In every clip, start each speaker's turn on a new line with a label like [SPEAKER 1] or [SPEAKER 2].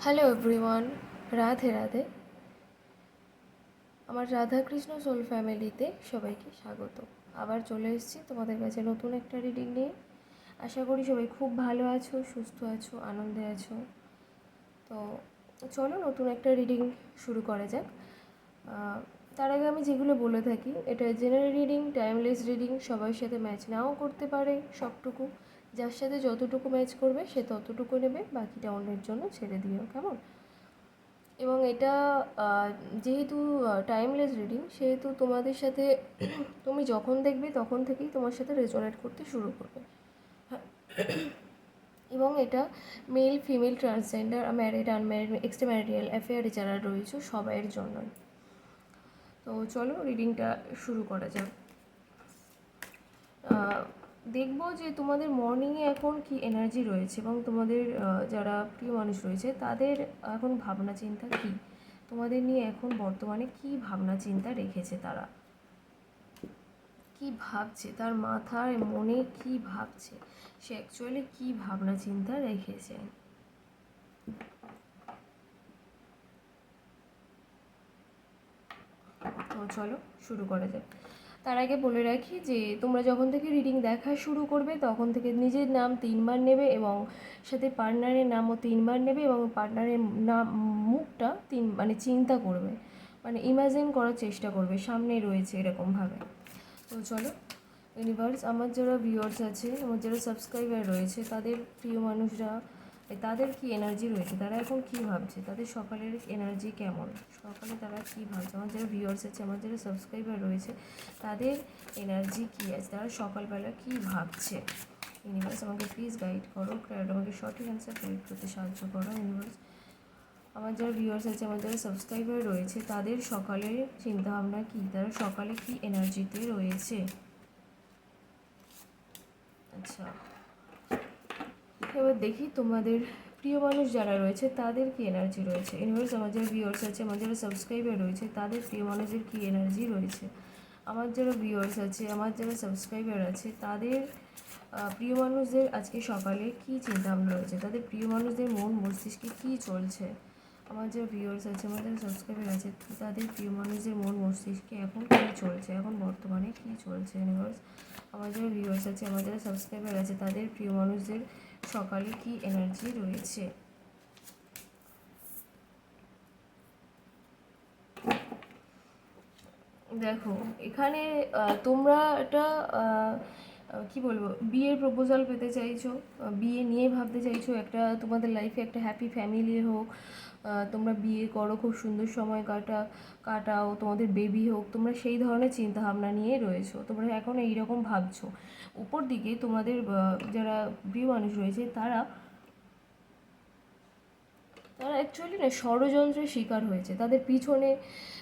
[SPEAKER 1] Hello everyone, Radhe Radhe. আমার Radhakrishna soul ফ্যামিলিতে সবাইকে স্বাগত। আবার চলে এসেছি তোমাদের কাছে নতুন একটা রিডিং নিয়ে। আশা করি সবাই খুব ভালো আছো, সুস্থ আছো, আনন্দে আছো। তো চলো নতুন একটা রিডিং শুরু করা যাক। তার আগে আমি যেগুলো বলে থাকি, এটা জেনারেল রিডিং, টাইমলেস রিডিং, সবার সাথে ম্যাচ নাও করতে পারে সবটুকু। যার সাথে যতটুকু ম্যাচ করবে সে ততটুকু নেবে, বাকিটা অন্যের জন্য ছেড়ে দিও, কেমন? এবং এটা যেহেতু টাইমলেস রিডিং, সেহেতু তোমাদের সাথে তুমি যখন দেখবে তখন থেকেই তোমার সাথে রেজোনেট করতে শুরু করবে। এবং এটা male, female, transgender, married, unmarried, extra marital অ্যাফেয়ারে যারা রয়েছে সবাইয়ের জন্যই। তো চলো রিডিংটা শুরু করা যাক। দেখবো যে তোমাদের মর্নিংয়ে এখন কি এনার্জি রয়েছে এবং তোমাদের যারা প্রিয় মানুষ রয়েছে তাদের এখন ভাবনা চিন্তা কী, তোমাদের নিয়ে এখন বর্তমানে কী ভাবনা চিন্তা রেখেছে, তারা কী ভাবছে, তার মাথায় মনে কী ভাবছে, সে অ্যাকচুয়ালি কী ভাবনা চিন্তা রেখেছে। তো চলো শুরু করা যাক। তার আগে বলে রাখি যে তোমরা যখন থেকে রিডিং দেখা শুরু করবে তখন থেকে নিজের নাম 3বার নেবে এবং সাথে পার্টনারের নামও 3বার নেবে এবং পার্টনারের নাম মুখটা মানে চিন্তা করবে, মানে ইমাজিন করার চেষ্টা করবে সামনে রয়েছে এরকমভাবে। তো চলো, ইউনিভার্স, আমার যারা ভিউয়ার্স আছে, আমার যারা সাবস্ক্রাইবার রয়েছে, তাদের প্রিয় মানুষরা, তাদের কি এনার্জি রয়েছে, তারা এখন কি ভাবছে, তাদের সকালের এনার্জি কেমন, সকালে তারা কি ভাবছে, আমার যারা ভিউয়ার্স আছে, আমার যারা সাবস্ক্রাইবার রয়েছে, তাদের এনার্জি কী আছে, তারা সকালবেলা কি ভাবছে। ইউনিভার্স আমাকে প্লিজ গাইড করো, আমাকে সঠিক অ্যান্সার তৈরি করতে সাহায্য করো। ইউনিভার্স, আমার যারা ভিউয়ার্স আছে, আমার যারা সাবস্ক্রাইবার রয়েছে, তাদের সকালের চিন্তাভাবনা কী, তারা সকালে কি এনার্জিতে রয়েছে। আচ্ছা, এবার দেখি তোমাদের প্রিয় মানুষ যারা রয়েছে তাদের কি এনার্জি রয়েছে। ইউনিভার্স, আমার যারা ভিউয়ার্স আছে, আমার যারা সাবস্ক্রাইবার রয়েছে, তাদের প্রিয় মানুষের কি এনার্জি রয়েছে। আমার যারা ভিউয়ার্স আছে, আমার যারা সাবস্ক্রাইবার আছে, তাদের প্রিয় মানুষদের আজকে সকালে কী চিন্তাভাবনা রয়েছে, তাদের প্রিয় মানুষদের মন মস্তিষ্কে কী চলছে। আমার যারা ভিউয়ার্স আছে, আমার যারা সাবস্ক্রাইবার আছে, তাদের প্রিয় মানুষদের মন মস্তিষ্কে এখন কী চলছে, এখন বর্তমানে কী চলছে। ইউনিভার্স, আমার যারা ভিউয়ার্স আছে, আমার যারা সাবস্ক্রাইবার আছে, তাদের প্রিয় মানুষদের সকালে কি এনার্জি রয়েছে। দেখো এখানে তোমরা একটা কি বলবো, বিয়ের প্রপোজাল পেতে চাইছো, বিয়ে নিয়ে ভাবতে চাইছো, একটা তোমাদের লাইফে একটা হ্যাপি ফ্যামিলি হোক, তোমরা বিয়ে করো, খুব সুন্দর সময় কাটাও, তোমাদের বেবি হোক, তোমরা সেই ধরনের চিন্তাভাবনা নিয়ে রয়েছো, তোমরা এখন এইরকম ভাবছো। উপর দিকে তোমাদের যারা প্রিয় মানুষ রয়েছে, তারা তারা অ্যাকচুয়ালি না ষড়যন্ত্রের শিকার হয়েছে, তাদের পিছনে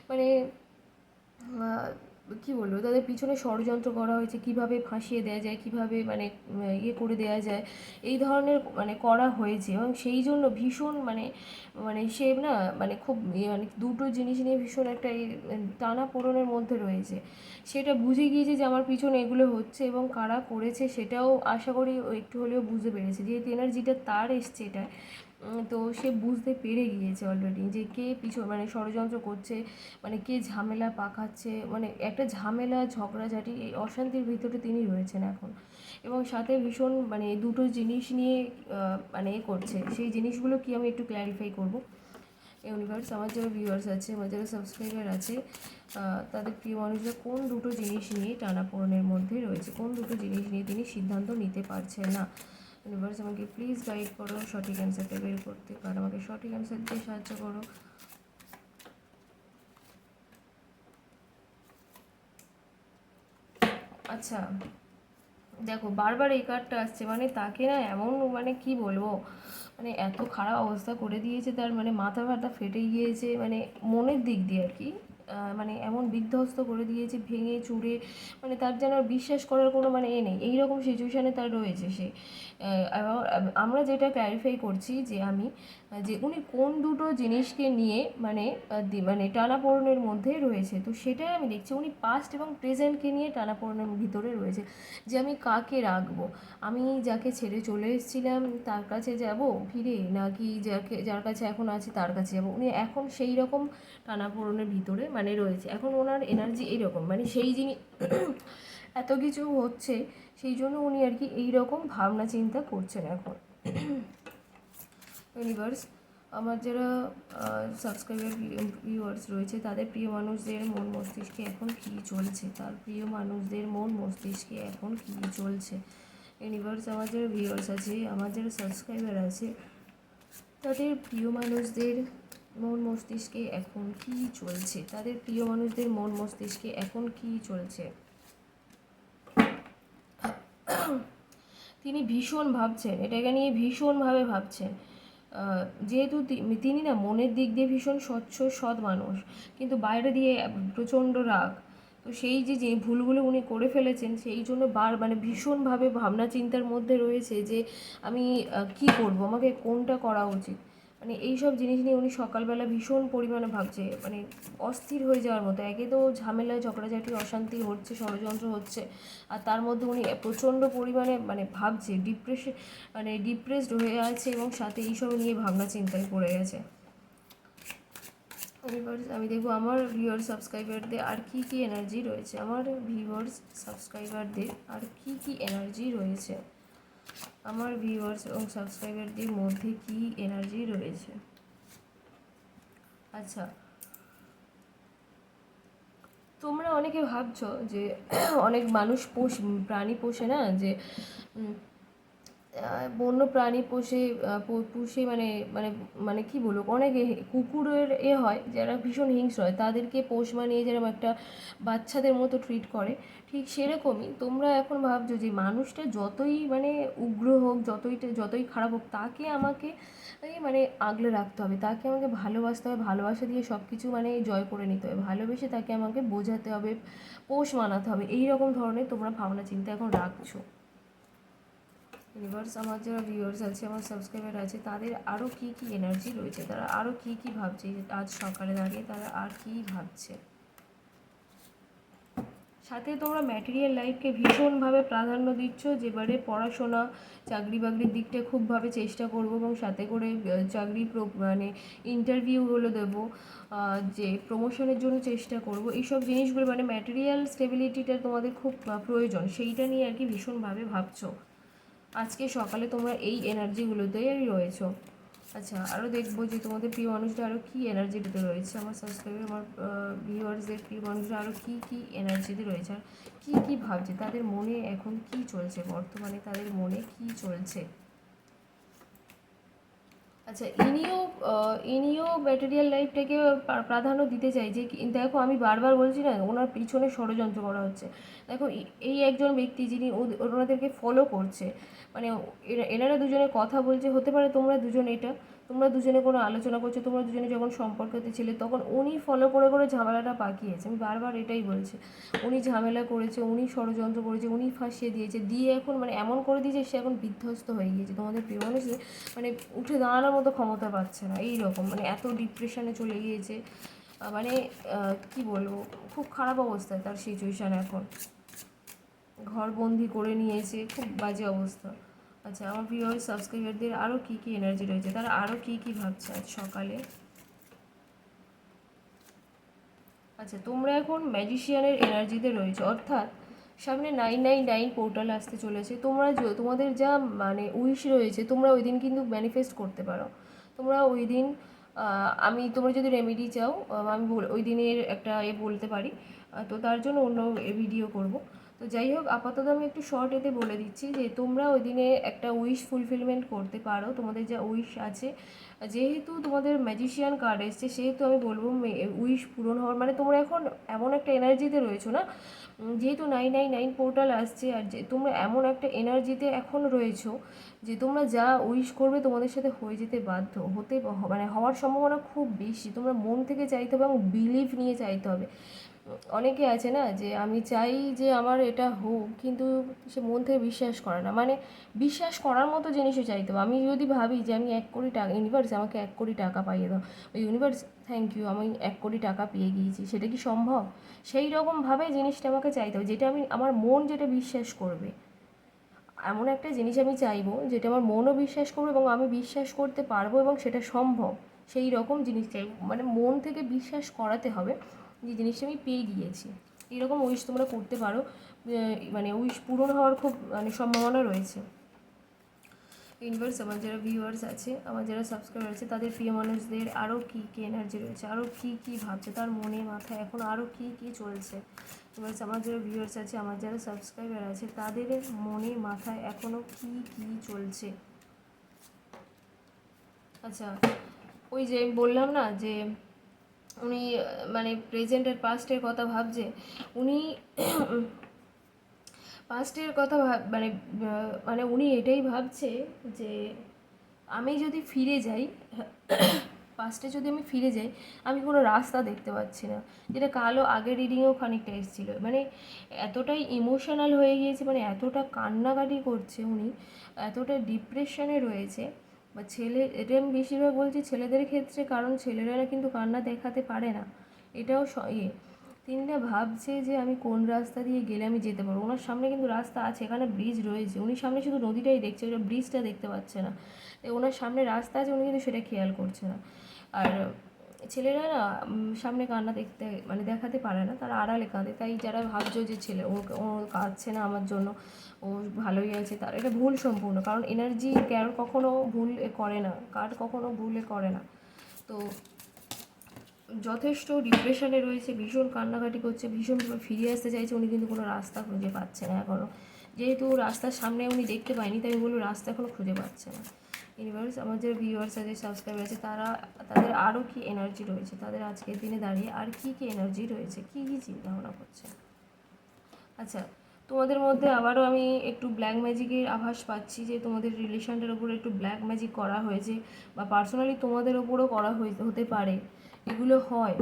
[SPEAKER 1] মানে কী বলবো, তাদের পিছনে ষড়যন্ত্র করা হয়েছে, কিভাবে ফাঁসিয়ে দেওয়া যায়, কিভাবে মানে ইয়ে করে দেওয়া যায়, এই ধরনের মানে করা হয়েছে। এবং সেই জন্য ভীষণ মানে মানে সে না মানে খুব মানে দুটো জিনিস নিয়ে ভীষণ একটা টানাপোড়েনের মধ্যে রয়েছে। সেটা বুঝে গিয়েছে যে আমার পিছনে এগুলো হচ্ছে এবং কারা করেছে সেটাও আশা করি ও একটু হলেও বুঝতে পেরেছে, যেহেতু এনার্জিটা তার এসছে এটা। তো সে বুঝতে পেরে গিয়েছে অলরেডি যে কে মানে ষড়যন্ত্র করছে, মানে কে ঝামেলা পাকাচ্ছে, মানে একটা ঝামেলা ঝগড়াঝাটি এই অশান্তির ভিতরে তিনি রয়েছেন এখন। এবং সাথে ভীষণ মানে দুটো জিনিস নিয়ে মানে এ করছে, সেই জিনিসগুলো কি আমি একটু ক্ল্যারিফাই করব। ইউনিভার্স, আমার যারা ভিউয়ার্স আছে, আমার যারা সাবস্ক্রাইবার আছে, তাদের প্রিয় মানুষরা কোন দুটো জিনিস নিয়ে টানাপোড়েনের মধ্যে রয়েছে, কোন দুটো জিনিস নিয়ে তিনি সিদ্ধান্ত নিতে পারছেন না। ইউনিভার্স আমাকে প্লিজ গাইড করো সঠিক অ্যান্সারটা বের করতে, কারণ আমাকে সঠিক অ্যান্সার দিয়ে সাহায্য করো। আচ্ছা, দেখো বারবার এই কার্ডটা আসছে, মানে তাকে না এমন মানে কি বলবো, মানে এত খারাপ অবস্থা করে দিয়েছে তার, মানে মাথা ফাথা ফেটে গিয়েছে, মানে মনের দিক দিয়ে আর কি, মানে এমন বিধ্বস্ত করে দিয়েছে, ভেঙে চুরে, মানে তার যেন বিশ্বাস করার কোনো মানে এ নেই, এইরকম সিচুয়েশানে তার রয়েছে সে। এবং আমরা যেটা ক্ল্যারিফাই করছি যে আমি যে উনি কোন দুটো জিনিসকে নিয়ে মানে মানে টানাপোড়েনের মধ্যে রয়েছে। তো সেটাই আমি দেখছি, উনি পাস্ট এবং প্রেজেন্টকে নিয়ে টানাপোড়েনের ভিতরে রয়েছে, যে আমি কাকে রাখবো, আমি যাকে ছেড়ে চলে এসেছিলাম তার কাছে যাব ফিরে, নাকি যার কাছে এখন আছে তার কাছে যাব। উনি এখন সেই রকম টানাপোড়েনের ভিতরে মানে রয়েছে, এখন ওনার এনার্জি এইরকম, মানে সেই জিনিস এত কিছু হচ্ছে, সেই জন্য উনি আর কি এইরকম ভাবনা চিন্তা করছেন এখন। ইউনিভার্স, আমার যারা সাবস্ক্রাইবার ভিউয়ার্স রয়েছে তাদের প্রিয় মানুষদের মন মস্তিষ্কে এখন কী চলছে, তার প্রিয় মানুষদের মন মস্তিষ্কে এখন কী চলছে। ইউনিভার্স, আমার যারা ভিউয়ার্স আছে, আমার যারা সাবস্ক্রাইবার আছে, তাদের প্রিয় মানুষদের মন মস্তিষ্কে এখন কী চলছে, তাদের প্রিয় মানুষদের মন মস্তিষ্কে এখন কী চলছে। তিনি ভীষণ ভাবছেন, এটাকে নিয়ে ভীষণভাবে ভাবছেন। যেহেতু তিনি না মনের দিক দিয়ে ভীষণ স্বচ্ছ সৎ মানুষ, কিন্তু বাইরে দিয়ে প্রচণ্ড রাগ। তো সেই যে ভুলগুলো উনি করে ফেলেছেন, সেই জন্য মানে ভীষণভাবে ভাবনা চিন্তার মধ্যে রয়েছে যে আমি কি করব, আমাকে কোনটা করা উচিত। মানে এই সব জিনিস নিয়ে উনি সকালবেলা ভীষণ পরিমাণে ভাবছে, মানে অস্থির হয়ে যাওয়ার মতো। একে তো ঝামেলায় ঝগড়াঝাটি অশান্তি হচ্ছে, ষড়যন্ত্র হচ্ছে, আর তার মধ্যে উনি প্রচণ্ড পরিমাণে মানে ভাবছে, ডিপ্রেসড হয়ে আছে, এবং সাথে এইসব নিয়ে ভাবনা চিন্তায় পড়ে গেছে। আমি দেখবো আমার ভিউয়ার্স সাবস্ক্রাইবারদের আর কি কি এনার্জি রয়েছে, আমার ভিউয়ার্স সাবস্ক্রাইবারদের আর কি কি এনার্জি রয়েছে, আমার ভিউয়ার্স এবং সাবস্ক্রাইবারদের মধ্যে কি এনার্জি রয়েছে। আচ্ছা, তোমরা অনেকে ভাবছো যে অনেক মানুষ প্রাণী পোষে না, যে বন্য প্রাণী পুষে মানে মানে মানে কী বলবো, অনেক কুকুরের হয় যারা ভীষণ হিংস্র হয়, তাদেরকে পোষ মানিয়ে যেরকম একটা বাচ্চাদের মতো ট্রিট করে, ঠিক সেরকমই তোমরা এখন ভাবছো যে মানুষটা যতই মানে উগ্র হোক, যতই খারাপ হোক, তাকে আমাকে মানে আগলে রাখতে হবে, তাকে আমাকে ভালোবাসতে হবে, ভালোবাসা দিয়ে সব কিছু মানে জয় করে নিতে হবে, ভালোবেসে তাকে আমাকে বোঝাতে হবে, পোষ মানাতে হবে, এই রকম ধরনের তোমরা ভাবনা চিন্তা এখন রাখছো। ইউনিভার্স, আমার যারা ভিউয়ার্স আছে, আমার সাবস্ক্রাইবার আছে, তাদের আরও কী কী এনার্জি রয়েছে, তারা আরও কী কী ভাবছে, আজ সকালে দাঁড়িয়ে তারা আর কী ভাবছে। সাথে তোমরা ম্যাটেরিয়াল লাইফকে ভীষণভাবে প্রাধান্য দিচ্ছ, যেবারে পড়াশোনা চাকরি বাকরির দিকটা খুবভাবে চেষ্টা করবো, এবং সাথে করে চাকরি মানে ইন্টারভিউগুলো দেবো, যে প্রমোশনের জন্য চেষ্টা করব, এইসব জিনিসগুলো মানে ম্যাটেরিয়াল স্টেবিলিটিটা তোমাদের খুব প্রয়োজন, সেইটা নিয়ে আর কি ভীষণভাবে ভাবছো। আজকে সকালে তোমরা এই এনার্জিগুলোতেই রয়েছো। আচ্ছা, আরও দেখবো যে তোমাদের প্রিয় মানুষরা আরও কী এনার্জিতে রয়েছে, আমার সাবস্ক্রাইবার আমার ভিউয়ার্সদের প্রিয় মানুষরা আরও কী কী এনার্জিতে রয়েছে, আর কী কী ভাবছে, তাদের মনে এখন কী চলছে, বর্তমানে তাদের মনে কী চলছে। আচ্ছা, ইনিও ম্যাটেরিয়াল লাইফটাকে প্রাধান্য দিতে চাই, যে দেখো আমি বারবার বলছি না, ওনার পিছনে ষড়যন্ত্র করা হচ্ছে। দেখো এই একজন ব্যক্তি যিনি ওনাদেরকে ফলো করছে, মানে এনারা দুজনে কথা বলছে, হতে পারে তোমরা দুজনে কোনো আলোচনা করছো, তোমরা দুজনে যখন সম্পর্কতে ছিলে তখন উনি ফলো করে করে ঝামেলাটা পাকিয়েছে, আমি বারবার এটাই বলছি। উনি ঝামেলা করেছে, উনি ষড়যন্ত্র করেছে, উনি ফাঁসিয়ে দিয়েছে, দিয়ে এখন মানে এমন করে দিয়েছে সে এখন বিধ্বস্ত হয়ে গিয়েছে, তোমাদের প্রিয় মানুষ মানে উঠে দাঁড়ানোর মতো ক্ষমতা পাচ্ছে না, এই রকম মানে এত ডিপ্রেশনে চলে গিয়েছে, মানে কি বলবো, খুব খারাপ অবস্থায় তার সিচুয়েশান এখন, ঘরবন্দি করে নিয়েছে, খুব বাজে অবস্থা। আচ্ছা, আমার প্রিয় সাবস্ক্রাইবারদের আরও কী কী এনার্জি রয়েছে, তারা আরও কী কী ভাবছে আজ সকালে। আচ্ছা, তোমরা এখন ম্যাজিশিয়ানের এনার্জিতে রয়েছে, অর্থাৎ সামনে 999 পোর্টাল আসতে চলেছে, তোমাদের যা মানে উইশ রয়েছে তোমরা ওই দিন কিন্তু ম্যানিফেস্ট করতে পারো। তোমরা ওই দিন তোমরা যদি রেমেডি চাও, আমি ওই দিনের একটা বলতে পারি, তো তার জন্য অন্য ভিডিও করব। তো যাই হোক, আপাতত আমি একটু শর্ট এতে বলে দিচ্ছি যে তোমরা ওই দিনে একটা উইশ ফুলফিলমেন্ট করতে পারো, তোমাদের যা উইশ আছে, যেহেতু তোমাদের ম্যাজিশিয়ান কার্ড এসছে, সেহেতু আমি বলবো উইশ পূরণ হওয়ার মানে তোমরা এখন এমন একটা এনার্জিতে রয়েছো না, যেহেতু 999 পোর্টাল আসছে, আর যে তোমরা এমন একটা এনার্জিতে এখন রয়েছো যে তোমরা যা উইশ করবে তোমাদের সাথে হয়ে যেতে বাধ্য, মানে হওয়ার সম্ভাবনা খুব বেশি, তোমরা মন থেকে চাইতে হবে এবং বিলিভ নিয়ে চাইতে হবে। অনেকে আছে না যে আমি চাই যে আমার এটা হোক, কিন্তু সে মন থেকে বিশ্বাস করে না, মানে বিশ্বাস করার মতো জিনিসও চাইতে হবে। আমি যদি ভাবি যে আমি 1 কোটি টাকা, ইউনিভার্স আমাকে 1 কোটি টাকা পাইয়ে দাও, ওই ইউনিভার্স থ্যাংক ইউ আমি 1 কোটি টাকা পেয়ে গিয়েছি, সেটা কি সম্ভব? সেই রকমভাবে জিনিসটা আমাকে চাইতে হবে, যেটা আমি আমার মন যেটা বিশ্বাস করবে। এমন একটা জিনিস আমি চাইবো যেটা আমার মনও বিশ্বাস করবে এবং আমি বিশ্বাস করতে পারবো এবং সেটা সম্ভব। সেই রকম জিনিস চাইবো, মানে মন থেকে বিশ্বাস করাতে হবে যে জিনিসটা আমি পেয়ে গিয়েছি। এইরকম উইশ তোমরা করতে পারো, মানে উইশ পূরণ হওয়ার খুব মানে সম্ভাবনা রয়েছে। ইউনিভার্স, আমার যারা ভিউয়ার্স আছে, আমার যারা সাবস্ক্রাইবার আছে, তাদের প্রিয় মানুষদের আরও কী কী এনার্জি রয়েছে, আরও কী কী ভাবছে, তার মনে মাথায় এখন আরও কী কী চলছে। ইউনিভার্স, আমার যারা ভিউয়ার্স আছে, আমার যারা সাবস্ক্রাইবার আছে, তাদের মনে মাথায় এখনও কী কী চলছে। আচ্ছা, ওই যে বললাম না যে উনি মানে প্রেজেন্ট আর পাস্টের কথা ভাবছে, উনি পাস্টের কথা মানে মানে উনি এটাই ভাবছে যে আমি যদি ফিরে যাই, পাস্টে যদি আমি ফিরে যাই, আমি কোনো রাস্তা দেখতে পাচ্ছি না, যেটা কালও আগের রিডিংয়েও খানিকটা এসেছিল। মানে এতটাই ইমোশনাল হয়ে গিয়েছে, মানে এতটা কান্নাকাটি করছে উনি, এতটা ডিপ্রেশনে রয়েছে। বা এটা আমি বেশিরভাগ বলছি ছেলেদের ক্ষেত্রে, কারণ ছেলেরা কিন্তু কান্না দেখাতে পারে না, এটাও তিনি না ভাবছে যে আমি কোন রাস্তা দিয়ে গেলে আমি যেতে পারবো। ওনার সামনে কিন্তু রাস্তা আছে, এখানে ব্রিজ রয়েছে, উনি সামনে শুধু নদীটাই দেখছে, ওটা ব্রিজটা দেখতে পাচ্ছে না। ওনার সামনে রাস্তা আছে, উনি কিন্তু সেটা খেয়াল করছে না। আর ছেলেরা না সামনে কান্না দেখতে মানে দেখাতে পারে না, তারা আড়ালে কাঁদে। তাই যারা ভাবছো যে ছেলে ও কাঁদছে না আমার জন্য, ও ভালোই আছে, তার এটা ভুল সম্পূর্ণ। কারণ এনার্জি কারোর কখনো ভুল করে না, কখনো ভুল করে না। তো যথেষ্ট ডিপ্রেশনে রয়েছে, ভীষণ কান্নাকাটি করছে, ভীষণভাবে ফিরে আসতে চাইছে, উনি কিন্তু কোনো রাস্তা খুঁজে পাচ্ছে না এখনও। যেহেতু রাস্তার সামনে উনি দেখতে পায়নি, তাই আমি বলবো রাস্তা এখনও খুঁজে পাচ্ছে না। ইউনিভার্স, আমার যে ভিউয়ার্স আছে, সাবস্ক্রাইবার আছে, তাদের আরও কি এনার্জি রয়েছে, তাদের আজকের দিনে দাঁড়িয়ে আর কি কি এনার্জি রয়েছে, কী কী চিন্তাভাবনা করছে। আচ্ছা, তোমাদের মধ্যে আবারও আমি একটু ব্ল্যাক ম্যাজিকের আভাস পাচ্ছি, যে তোমাদের রিলেশনটার উপরে একটু ব্ল্যাক ম্যাজিক করা হয়েছে, বা পার্সোনালি তোমাদের ওপরও করা হতে পারে। এগুলো হয়,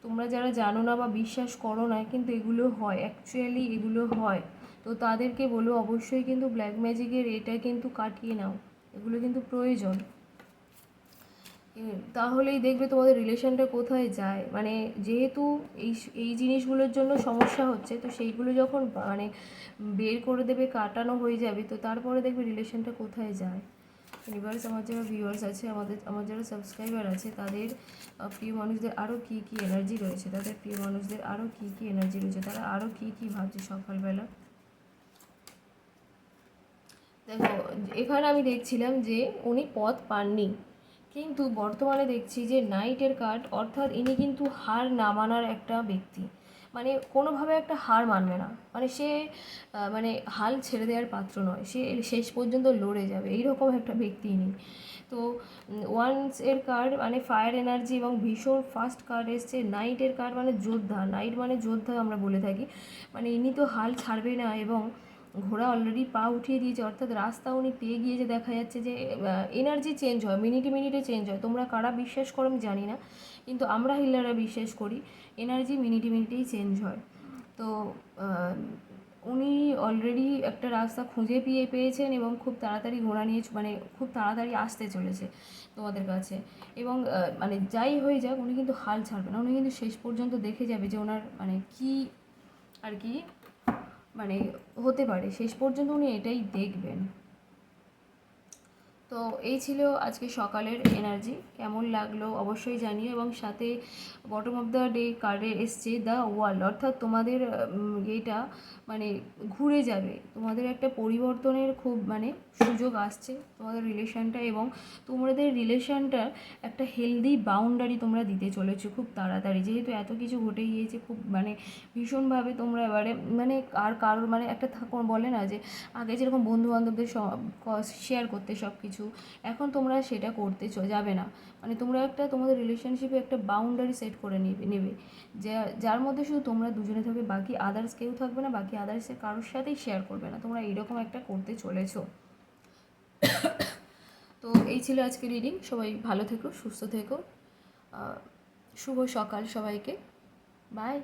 [SPEAKER 1] তোমরা যারা জানো না বা বিশ্বাস করো না, কিন্তু এগুলো হয়, অ্যাকচুয়ালি এগুলো হয়। তো তাদেরকে বলো অবশ্যই কিন্তু ব্ল্যাক ম্যাজিকের এটা কিন্তু কাটিয়ে নাও, এগুলো কিন্তু প্রয়োজন। তাহলেই দেখবে তোমাদের রিলেশনটা কোথায় যায়। মানে যেহেতু এই এই জিনিসগুলোর জন্য সমস্যা হচ্ছে, তো সেইগুলো যখন মানে বের করে দেবে, কাটানো হয়ে যাবে, তো তারপরে দেখবে রিলেশনটা কোথায় যায়। ইউনিভার্স, আমার যারা ভিউয়ার্স আছে, আমার যারা সাবস্ক্রাইবার আছে, তাদের প্রিয় মানুষদের আরও কী কী এনার্জি রয়েছে, তাদের প্রিয় মানুষদের আরও কী কী এনার্জি রয়েছে, তারা আরও কী কী ভাবছে সকালবেলা। দেখো, এখানে আমি দেখছিলাম যে উনি পথ পাননি, কিন্তু বর্তমানে দেখছি যে নাইটের কার্ড, অর্থাৎ ইনি কিন্তু হার না মানার একটা ব্যক্তি। মানে কোনোভাবে একটা হার মানবে না, মানে সে মানে হাল ছেড়ে দেওয়ার পাত্র নয়, সে শেষ পর্যন্ত লড়ে যাবে, এইরকম একটা ব্যক্তি ইনি। তো ওয়ান্স এর কার্ড মানে ফায়ার এনার্জি, এবং ভীষণ ফাস্ট কার্ড এসছে। নাইটের কার্ড মানে যোদ্ধা, নাইট মানে যোদ্ধা আমরা বলে থাকি। মানে ইনি তো হাল ছাড়বে না, এবং ঘোড়া অলরেডি পা উঠিয়ে দিয়েছে, অর্থাৎ রাস্তা উনি পেয়ে গিয়েছে। দেখা যাচ্ছে যে এনার্জি চেঞ্জ হয়, মিনিটে মিনিটে চেঞ্জ হয়। তোমরা কারা বিশ্বাস করো আমি জানি না, কিন্তু আমরা হিলাররা বিশ্বাস করি এনার্জি মিনিটে মিনিটেই চেঞ্জ হয়। তো উনি অলরেডি একটা রাস্তা খুঁজে পেয়েছেন, এবং খুব তাড়াতাড়ি ঘোড়া নিয়ে মানে খুব তাড়াতাড়ি আসতে চলেছে তোমাদের কাছে। এবং মানে যাই হয়ে যাক, উনি কিন্তু হাল ছাড়বে না, উনি কিন্তু শেষ পর্যন্ত দেখে যাবে যে ওনার মানে কি আর কি মানে হতে পারে, শেষ পর্যন্ত উনি এটাই দেখবেন। তো এই ছিল আজকে সকালের এনার্জি, কেমন লাগলো অবশ্যই জানিও। এবং সাথে বটম অফ দ্য ডে কার্ডে এসছে দ্য ওয়ার্ল্ড, অর্থাৎ তোমাদের এটা মানে ঘুরে যাবে, তোমাদের একটা পরিবর্তনের খুব মানে সুযোগ আসছে তোমাদের রিলেশনটা, এবং তোমাদের রিলেশনটার একটা হেলদি বাউন্ডারি তোমরা দিতে চলেছো খুব তাড়াতাড়ি। যেহেতু এত কিছু ঘটে গিয়েছে, খুব মানে ভীষণভাবে তোমরা এবারে মানে আর কারোর মানে একটা বলে না যে আগে যেরকম বন্ধুবান্ধবদের শেয়ার করতে সব কিছু, এখন তোমরা সেটা করতে যাবে না। মানে তোমরা একটা তোমাদের রিলেশনশিপে একটা বাউন্ডারি সেট করে নেবে, যার মধ্যে শুধু তোমরা দুজনে থাকবে, বাকি আদার্স কেউ থাকবে না, বাকি আদার্সের কারোর সাথেই শেয়ার করবে না, তোমরা এরকম একটা করতে চলেছো। তো এই ছিল আজকে রিডিং, সবাই ভালো থেকো, সুস্থ থেকো, শুভ সকাল সবাইকে, বাই।